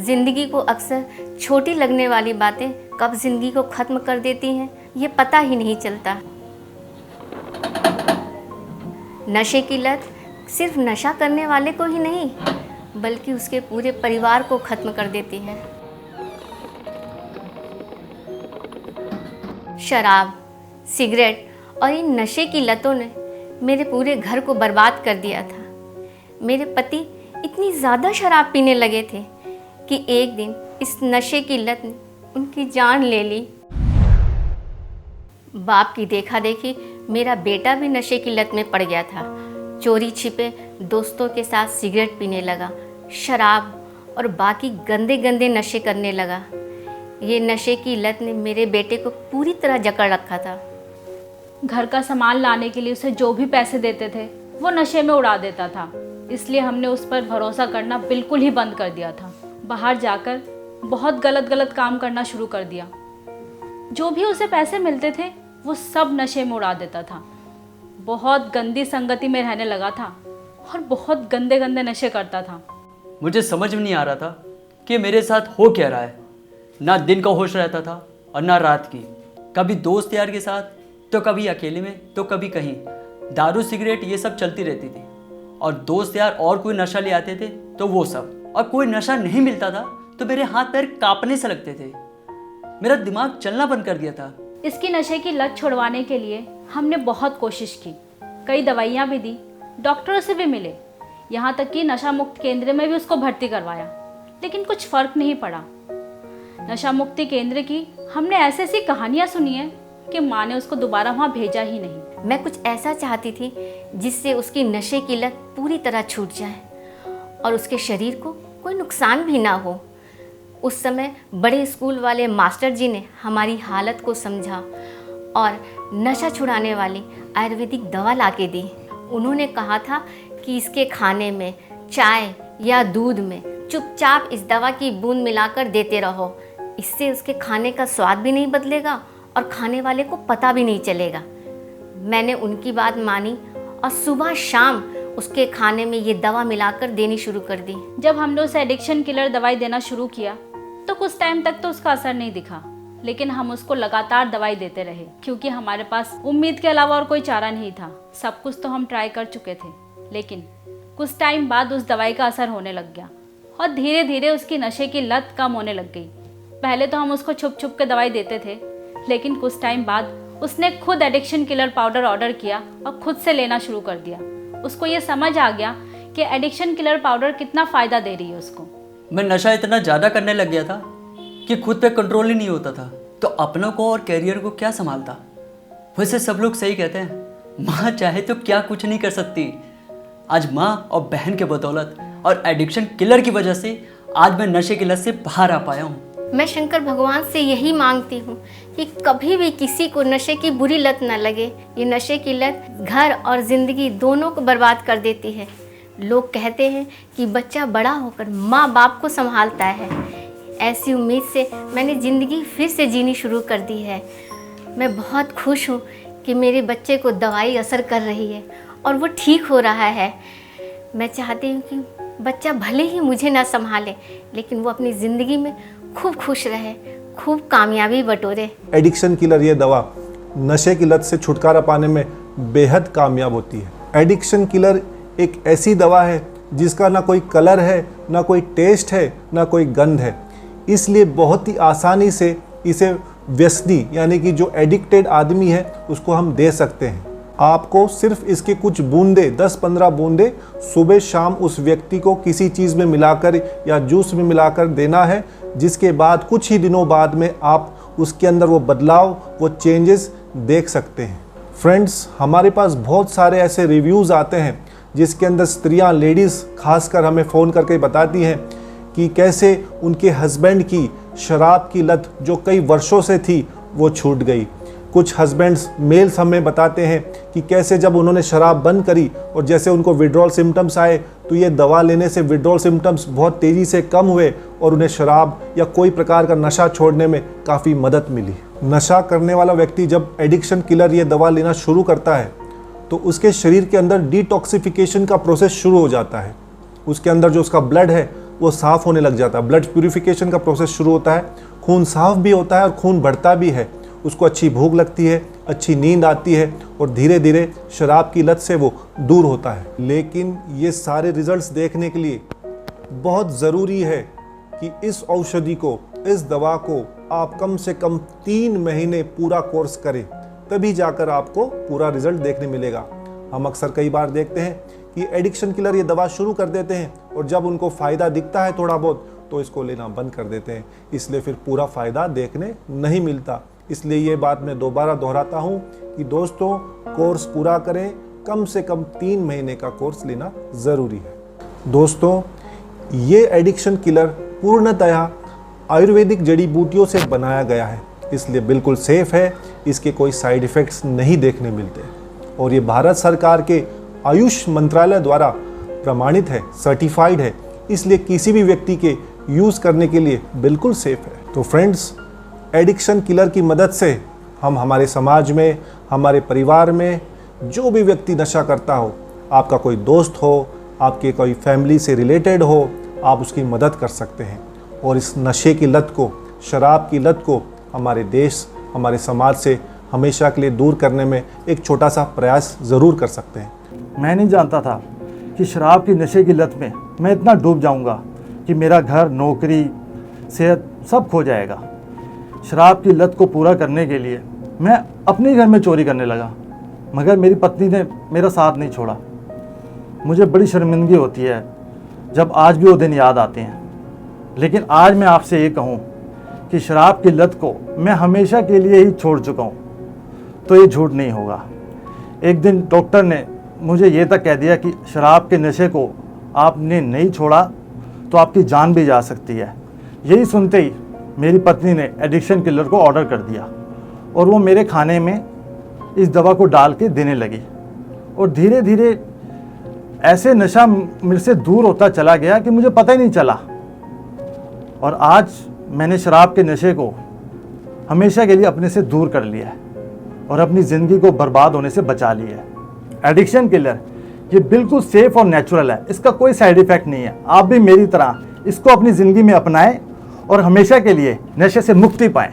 जिंदगी को अक्सर छोटी लगने वाली बातें कब जिंदगी को ख़त्म कर देती हैं ये पता ही नहीं चलता। नशे की लत सिर्फ नशा करने वाले को ही नहीं बल्कि उसके पूरे परिवार को ख़त्म कर देती है। शराब, सिगरेट और इन नशे की लतों ने मेरे पूरे घर को बर्बाद कर दिया था। मेरे पति इतनी ज़्यादा शराब पीने लगे थे कि एक दिन इस नशे की लत ने उनकी जान ले ली। बाप की देखा देखी मेरा बेटा भी नशे की लत में पड़ गया था। चोरी छिपे दोस्तों के साथ सिगरेट पीने लगा, शराब और बाकी गंदे गंदे नशे करने लगा। ये नशे की लत ने मेरे बेटे को पूरी तरह जकड़ रखा था। घर का सामान लाने के लिए उसे जो भी पैसे देते थे वो नशे में उड़ा देता था। इसलिए हमने उस पर भरोसा करना बिल्कुल ही बंद कर दिया था। बाहर जाकर बहुत गलत काम करना शुरू कर दिया। जो भी उसे पैसे मिलते थे वो सब नशे में उड़ा देता था। बहुत गंदी संगति में रहने लगा था और बहुत गंदे नशे करता था। मुझे समझ में नहीं आ रहा था कि मेरे साथ हो क्या रहा है। ना दिन का होश रहता था और ना रात की। कभी दोस्त यार के साथ तो कभी अकेले में तो कभी कहीं। दारू सिगरेट ये सब चलती रहती थी और दोस्त यार और कोई नशा ले आते थे तो वो सब। और कोई नशा नहीं मिलता था तो मेरे हाथ पैर कांपने से लगते थे। मेरा दिमाग चलना बंद कर दिया था। इसकी नशे की लत छुड़वाने के लिए हमने बहुत कोशिश की। कई दवाइयाँ भी दी, डॉक्टरों से भी मिले, यहाँ तक कि नशा मुक्त केंद्र में भी उसको भर्ती करवाया, लेकिन कुछ फ़र्क नहीं पड़ा। नशा मुक्ति केंद्र की हमने ऐसी कहानियाँ सुनी हैं कि माँ ने उसको दोबारा वहाँ भेजा ही नहीं। मैं कुछ ऐसा चाहती थी जिससे उसकी नशे की लत पूरी तरह छूट जाए और उसके शरीर को कोई नुकसान भी ना हो। उस समय बड़े स्कूल वाले मास्टर जी ने हमारी हालत को समझा और नशा छुड़ाने वाली आयुर्वेदिक दवा लाके दी। उन्होंने कहा था कि इसके खाने में, चाय या दूध में चुपचाप इस दवा की बूंद मिलाकर देते रहो। इससे उसके खाने का स्वाद भी नहीं बदलेगा और खाने वाले को पता भी नहीं चलेगा। मैंने उनकी बात मानी और सुबह शाम उसके खाने में ये दवा मिलाकर देनी शुरू कर दी। जब हमने उसे एडिक्शन किलर दवाई देना शुरू किया तो कुछ टाइम तक तो उसका असर नहीं दिखा, लेकिन हम उसको लगातार दवाई देते रहे क्योंकि हमारे पास उम्मीद के अलावा और कोई चारा नहीं था। सब कुछ तो हम ट्राई कर चुके थे, लेकिन कुछ टाइम बाद उस दवाई का असर होने लग गया और धीरे धीरे उसकी नशे की लत कम होने लग गई। पहले तो हम उसको छुप के दवाई देते थे, लेकिन कुछ टाइम बाद उसने खुद एडिक्शन किलर पाउडर ऑर्डर किया और खुद से लेना शुरू कर दिया। उसको ये समझ आ गया कि एडिक्शन किलर पाउडर कितना फ़ायदा दे रही है उसको। मैं नशा इतना ज़्यादा करने लग गया था कि खुद पे कंट्रोल ही नहीं होता था, तो अपनों को और कैरियर को क्या संभालता। वैसे सब लोग सही कहते हैं, माँ चाहे तो क्या कुछ नहीं कर सकती। आज माँ और बहन के बदौलत और एडिक्शन किलर की वजह से आज मैं नशे की लत से बाहर आ पाया हूँ। मैं शंकर भगवान से यही मांगती हूँ कि कभी भी किसी को नशे की बुरी लत न लगे। ये नशे की लत घर और ज़िंदगी दोनों को बर्बाद कर देती है। लोग कहते हैं कि बच्चा बड़ा होकर माँ बाप को संभालता है। ऐसी उम्मीद से मैंने ज़िंदगी फिर से जीनी शुरू कर दी है। मैं बहुत खुश हूँ कि मेरे बच्चे को दवाई असर कर रही है और वो ठीक हो रहा है। मैं चाहती हूँ कि बच्चा भले ही मुझे ना संभाले, लेकिन वो अपनी ज़िंदगी में खूब खुश रहे, खूब कामयाबी बटोरे। एडिक्शन किलर ये दवा नशे की लत से छुटकारा पाने में बेहद कामयाब होती है। एडिक्शन किलर एक ऐसी दवा है जिसका ना कोई कलर है, ना कोई टेस्ट है, ना कोई गंध है। इसलिए बहुत ही आसानी से इसे व्यसनी यानी कि जो एडिक्टेड आदमी है उसको हम दे सकते हैं। आपको सिर्फ इसके कुछ बूंदे 10-15 बूंदे सुबह शाम उस व्यक्ति को किसी चीज़ में मिलाकर या जूस में मिलाकर देना है, जिसके बाद कुछ ही दिनों बाद में आप उसके अंदर वो बदलाव, वो चेंजेस देख सकते हैं। फ्रेंड्स, हमारे पास बहुत सारे ऐसे रिव्यूज़ आते हैं जिसके अंदर स्त्रियां, लेडीज़ खासकर हमें फ़ोन करके बताती हैं कि कैसे उनके हस्बैंड की शराब की लत जो कई वर्षों से थी वो छूट गई। कुछ हस्बैंड्स मेल्स हमें बताते हैं कि कैसे जब उन्होंने शराब बंद करी और जैसे उनको विड्रॉल सिम्टम्स आए तो ये दवा लेने से विड्रॉल सिम्टम्स बहुत तेज़ी से कम हुए और उन्हें शराब या कोई प्रकार का नशा छोड़ने में काफ़ी मदद मिली। नशा करने वाला व्यक्ति जब एडिक्शन किलर ये दवा लेना शुरू करता है तो उसके शरीर के अंदर डिटॉक्सिफिकेशन का प्रोसेस शुरू हो जाता है। उसके अंदर जो उसका ब्लड है वो साफ़ होने लग जाता है। ब्लड प्यूरिफिकेशन का प्रोसेस शुरू होता है, खून साफ भी होता है और खून बढ़ता भी है, उसको अच्छी भूख लगती है, अच्छी नींद आती है और धीरे धीरे शराब की लत से वो दूर होता है। लेकिन ये सारे रिजल्ट्स देखने के लिए बहुत ज़रूरी है कि इस औषधि को, इस दवा को आप कम से कम 3 महीने पूरा कोर्स करें, तभी जाकर आपको पूरा रिजल्ट देखने मिलेगा। हम अक्सर कई बार देखते हैं कि एडिक्शन किलर ये दवा शुरू कर देते हैं और जब उनको फ़ायदा दिखता है थोड़ा बहुत तो इसको लेना बंद कर देते हैं, इसलिए फिर पूरा फ़ायदा देखने नहीं मिलता। इसलिए ये बात मैं दोबारा दोहराता हूँ कि दोस्तों, कोर्स पूरा करें, कम से कम 3 महीने का कोर्स लेना ज़रूरी है। दोस्तों, ये एडिक्शन किलर पूर्णतया आयुर्वेदिक जड़ी बूटियों से बनाया गया है, इसलिए बिल्कुल सेफ़ है, इसके कोई साइड इफ़ेक्ट्स नहीं देखने मिलते और ये भारत सरकार के आयुष मंत्रालय द्वारा प्रमाणित है, सर्टिफाइड है, इसलिए किसी भी व्यक्ति के यूज़ करने के लिए बिल्कुल सेफ़ है। तो फ्रेंड्स, एडिक्शन किलर की मदद से हम हमारे समाज में, हमारे परिवार में जो भी व्यक्ति नशा करता हो, आपका कोई दोस्त हो, आपके कोई फैमिली से रिलेटेड हो, आप उसकी मदद कर सकते हैं और इस नशे की लत को, शराब की लत को हमारे देश, हमारे समाज से हमेशा के लिए दूर करने में एक छोटा सा प्रयास ज़रूर कर सकते हैं। मैं नहीं जानता था कि शराब की नशे की लत में मैं इतना डूब जाऊंगा कि मेरा घर, नौकरी, सेहत सब खो जाएगा। शराब की लत को पूरा करने के लिए मैं अपने घर में चोरी करने लगा, मगर मेरी पत्नी ने मेरा साथ नहीं छोड़ा। मुझे बड़ी शर्मिंदगी होती है जब आज भी वो दिन याद आते हैं। लेकिन आज मैं आपसे ये कहूँ कि शराब की लत को मैं हमेशा के लिए ही छोड़ चुका हूँ, तो ये झूठ नहीं होगा। एक दिन डॉक्टर ने मुझे ये तक कह दिया कि शराब के नशे को आपने नहीं छोड़ा तो आपकी जान भी जा सकती है। यही सुनते ही मेरी पत्नी ने एडिक्शन किलर को ऑर्डर कर दिया और वो मेरे खाने में इस दवा को डाल के देने लगी और धीरे धीरे ऐसे नशा मेरे से दूर होता चला गया कि मुझे पता ही नहीं चला। और आज मैंने शराब के नशे को हमेशा के लिए अपने से दूर कर लिया है और अपनी ज़िंदगी को बर्बाद होने से बचा लिया है। एडिक्शन किलर ये बिल्कुल सेफ और नेचुरल है, इसका कोई साइड इफ़ेक्ट नहीं है। आप भी मेरी तरह इसको अपनी ज़िंदगी में अपनाएं और हमेशा के लिए नशे से मुक्ति पाएं।